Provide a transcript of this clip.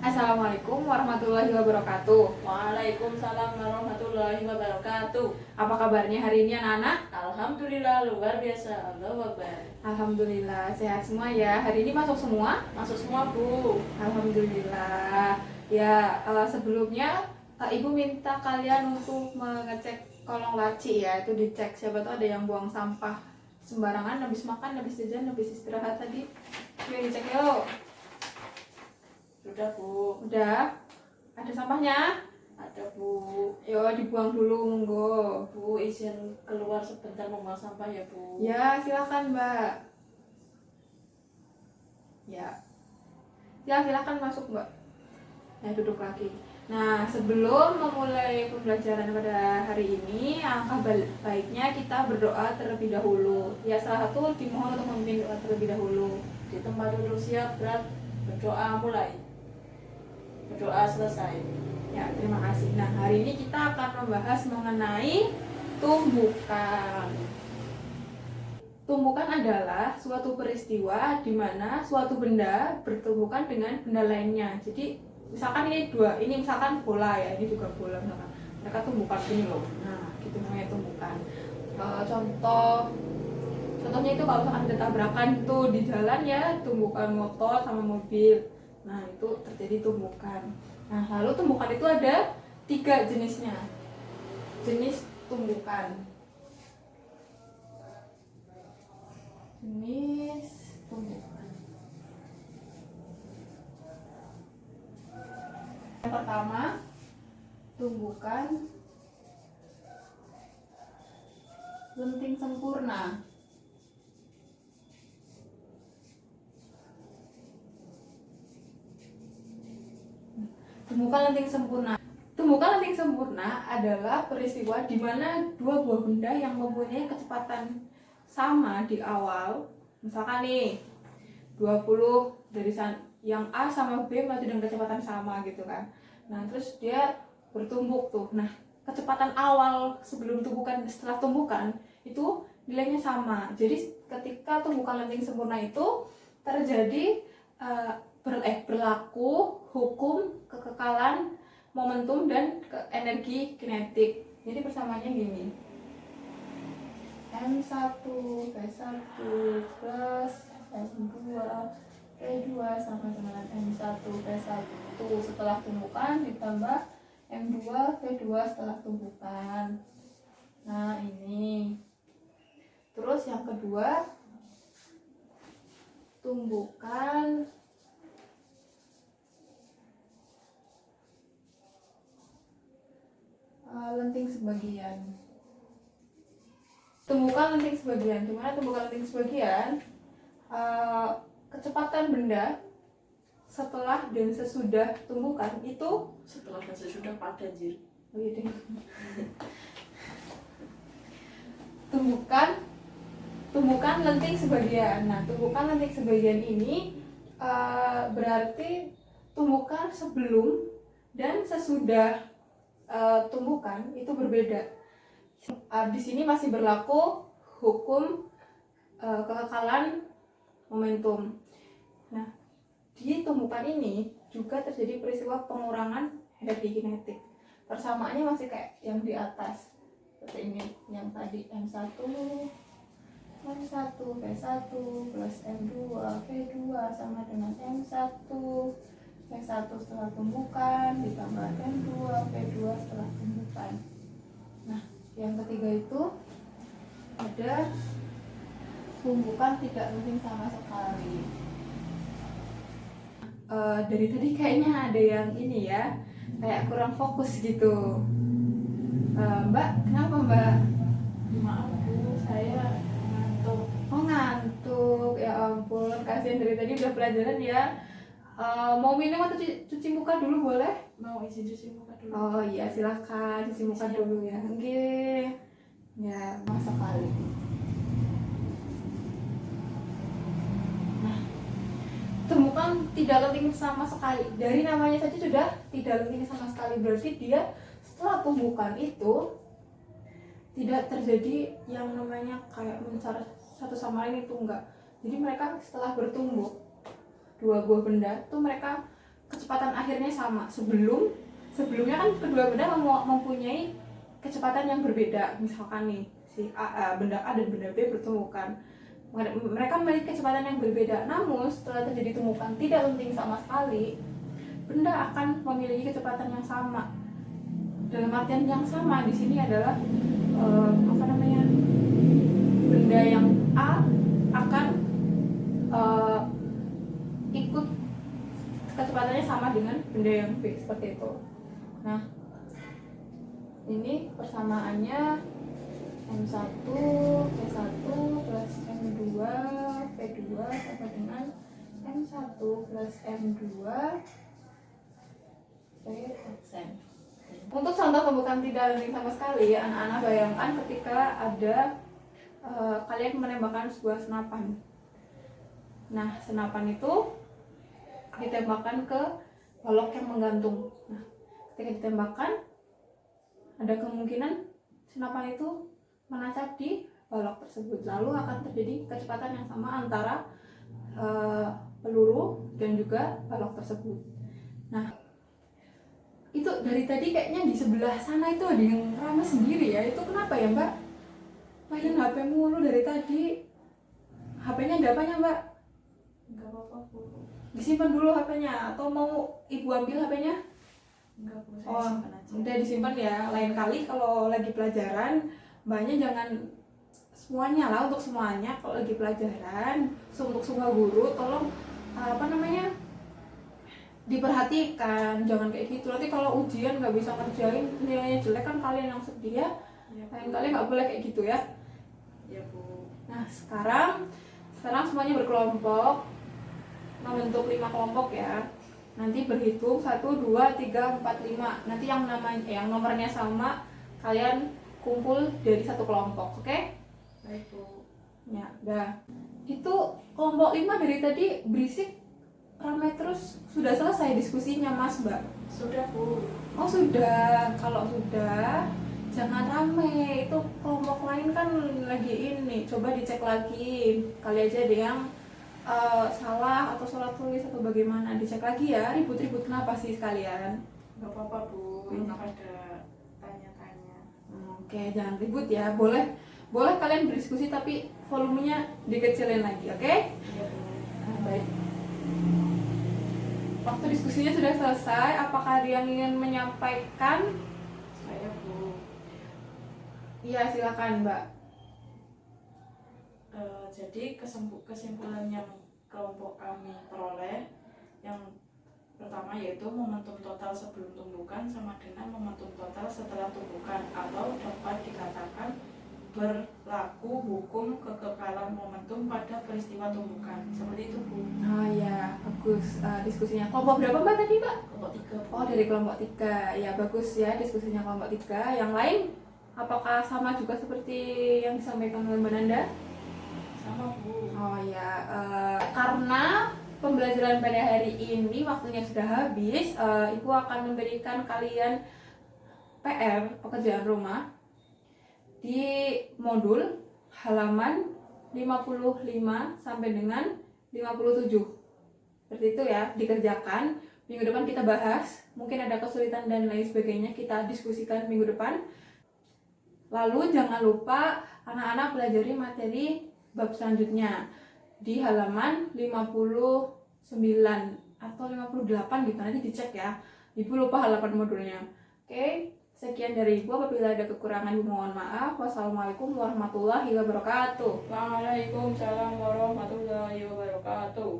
Assalamualaikum warahmatullahi wabarakatuh. Waalaikumsalam warahmatullahi wabarakatuh. Apa kabarnya hari ini anak-anak? Alhamdulillah luar biasa. Allahu Akbar. Alhamdulillah sehat semua ya. Hari ini masuk semua? Masuk semua, Bu. Alhamdulillah. Ya, sebelumnya Ibu minta kalian untuk mengecek kolong laci ya. Itu dicek, siapa tahu ada yang buang sampah sembarangan habis makan, habis jajan, habis istirahat tadi. Yuk dicek yuk. Sudah, Bu. Udah? Ada sampahnya? Ada, Bu. Yo dibuang dulu monggo. Bu, izin keluar sebentar membuang sampah ya, Bu. Ya, silakan, Mbak. Ya. Ya, silakan masuk, Mbak. Ya, duduk lagi. Nah, sebelum memulai pembelajaran pada hari ini, alangkah baiknya kita berdoa terlebih dahulu. Ya, salah satu dimohon untuk memimpin doa terlebih dahulu. Di tempat duduk siap, berat. Berdoa mulai. Berdoa selesai. Ya, terima kasih. Nah, hari ini kita akan membahas mengenai tumbukan. Tumbukan adalah suatu peristiwa di mana suatu benda bertumbukan dengan benda lainnya. Jadi, misalkan ini misalkan bola ya, ini juga bola misalkan. Mereka tumbukan ini loh. Nah, gitu namanya tumbukan. Contohnya itu kalau misalkan ada tabrakan tuh di jalan ya, tumbukan motor sama mobil. Nah, itu terjadi tumbukan. Nah, lalu tumbukan itu ada 3 jenisnya. Jenis tumbukan. Jenis tumbukan. Yang pertama, tumbukan lenting sempurna. Tumbukan lenting sempurna. Tumbukan lenting sempurna adalah peristiwa di mana dua buah benda yang mempunyai kecepatan sama di awal. Misalkan nih 20 dari yang A sama B maju dengan kecepatan sama gitu kan. Nah, terus dia bertumbuk tuh. Nah, kecepatan awal sebelum tumbukan setelah tumbukan itu nilainya sama. Jadi ketika tumbukan lenting sempurna itu terjadi berlaku hukum kekekalan momentum dan energi kinetik. Jadi persamaannya gini. M1 P1 plus M2 P2 sama dengan M1 P1 setelah tumbukan ditambah M2 P2 setelah tumbukan. Nah, ini. Terus yang kedua, tumbukan lenting sebagian. Tumbukan lenting sebagian. Gimana tumbukan lenting sebagian? Kecepatan benda setelah dan sesudah tumbukan itu Setelah dan sesudah pada, Jir. oh iya deh. tumbukan lenting sebagian. Nah, tumbukan lenting sebagian ini berarti tumbukan sebelum dan sesudah tumbukan itu berbeda. Di sini masih berlaku hukum kekekalan momentum. Nah, di tumbukan ini juga terjadi peristiwa pengurangan energi kinetik. Persamaannya masih kayak yang di atas. Seperti ini, yang tadi M1 P1 plus M2 P2 sama dengan M1 P1 setelah tumbukan ditambah M2 P2 setelah tumbukan. Nah, yang ketiga itu ada tumbukan tidak lenting sama sekali. Dari tadi kayaknya ada yang ini ya, kayak kurang fokus gitu. Mbak, kenapa Mbak? Maaf, Bu, saya ngantuk. Oh, ngantuk, ya ampun, kasihan dari tadi udah pelajaran ya. Mau minum atau cuci muka dulu boleh? Mau izin cuci muka dulu. Oh iya, silahkan cuci muka dulu ya. Oke. Ya, masuk kali. Nah, tumbukan tidak lenting sama sekali. Dari namanya saja sudah tidak lenting sama sekali. Berarti dia setelah tumbukan itu tidak terjadi yang namanya kayak mencar satu sama lain, itu enggak. Jadi mereka setelah bertumbuh dua buah benda tuh mereka kecepatan akhirnya sama. Sebelumnya kan kedua benda mempunyai kecepatan yang berbeda. Misalkan nih si benda A dan benda B bertemukan, mereka memiliki kecepatan yang berbeda. Namun setelah terjadi temukan tidak lenting sama sekali, benda akan memiliki kecepatan yang sama. Dalam artian yang sama di sini adalah benda yang A akan ikut kecepatannya sama dengan benda yang B, seperti itu. Nah, ini persamaannya M1 P1 plus M2 P2 sama dengan M1 plus M2 Pxn. Untuk contoh pembukaan tidak lenting sama sekali, anak-anak bayangkan ketika ada kalian menembakkan sebuah senapan. Nah, senapan itu ditembakkan ke balok yang menggantung. Nah, ketika ditembakkan, ada kemungkinan senapan itu menancap di balok tersebut. Lalu akan terjadi kecepatan yang sama antara peluru dan juga balok tersebut. Nah, itu dari tadi kayaknya di sebelah sana itu ada yang ramai sendiri ya. Itu kenapa ya, Mbak? Main HP mulu dari tadi. HP-nya ada apanya, Mbak? Enggak apa-apa, Bu. Disimpan dulu HP-nya atau mau Ibu ambil HP-nya? Enggak, Bu. Saya simpan aja. Udah disimpan ya. Lain kali kalau lagi pelajaran, Mbaknya jangan semuanya lah, untuk semuanya. Kalau lagi pelajaran, untuk semua guru tolong diperhatikan, jangan kayak gitu. Nanti kalau ujian nggak bisa ngerjain, nilainya jelek, kan kalian yang sedih ya. Lain kali nggak boleh kayak gitu ya. Ya, Bu. Nah, sekarang semuanya berkelompok, membentuk 5 kelompok ya. Nanti berhitung 1, 2, 3, 4, 5. Nanti yang nomornya sama, kalian kumpul dari satu kelompok, oke? Baik, Bu. Ya, udah. Itu kelompok 5 dari tadi berisik, ramai terus. Sudah selesai diskusinya, Mas, Mbak? Sudah, Bu. Oh, sudah. Kalau sudah, jangan rame. Itu kelompok lain kan lagi ini. Coba dicek lagi. Kali aja ada yang salah atau salah tulis atau bagaimana. Dicek lagi ya. Ribut-ribut kenapa sih sekalian? Enggak apa-apa, Bu. Enak ada tanya-tanya. Oke, jangan ribut ya. Boleh kalian berdiskusi tapi volumenya dikecilin lagi, oke? Iya, Bu. Nah, baik. Waktu diskusinya sudah selesai. Apakah ada yang ingin menyampaikan? Saya, Bu. Iya, silakan, Mbak. Jadi kesimpulan yang kelompok kami peroleh, yang pertama yaitu momentum total sebelum tumbukan sama dengan momentum total setelah tumbukan, atau dapat dikatakan berlaku hukum kekekalan momentum pada peristiwa tumbukan. Seperti itu, Bu. Oh ya, bagus diskusinya. Kelompok berapa, Mbak, tadi, Mbak? Kelompok 3, Bu. Oh, dari kelompok 3. Ya, bagus ya diskusinya kelompok 3. Yang lain apakah sama juga seperti yang disampaikan oleh Mbak Nanda? Sama, Bu. Oh ya, karena pembelajaran pada hari ini waktunya sudah habis, Ibu akan memberikan kalian PR, pekerjaan rumah, di modul halaman 55 sampai dengan 57. Seperti itu ya, dikerjakan. Minggu depan kita bahas, mungkin ada kesulitan dan lain sebagainya, kita diskusikan minggu depan. Lalu jangan lupa anak-anak pelajari materi bab selanjutnya di halaman 59 atau 58 gitu, nanti dicek ya. Ibu lupa halaman modulnya. Oke, sekian dari Ibu. Apabila ada kekurangan, Ibu mohon maaf. Wassalamualaikum warahmatullahi wabarakatuh. Waalaikumsalam warahmatullahi wabarakatuh.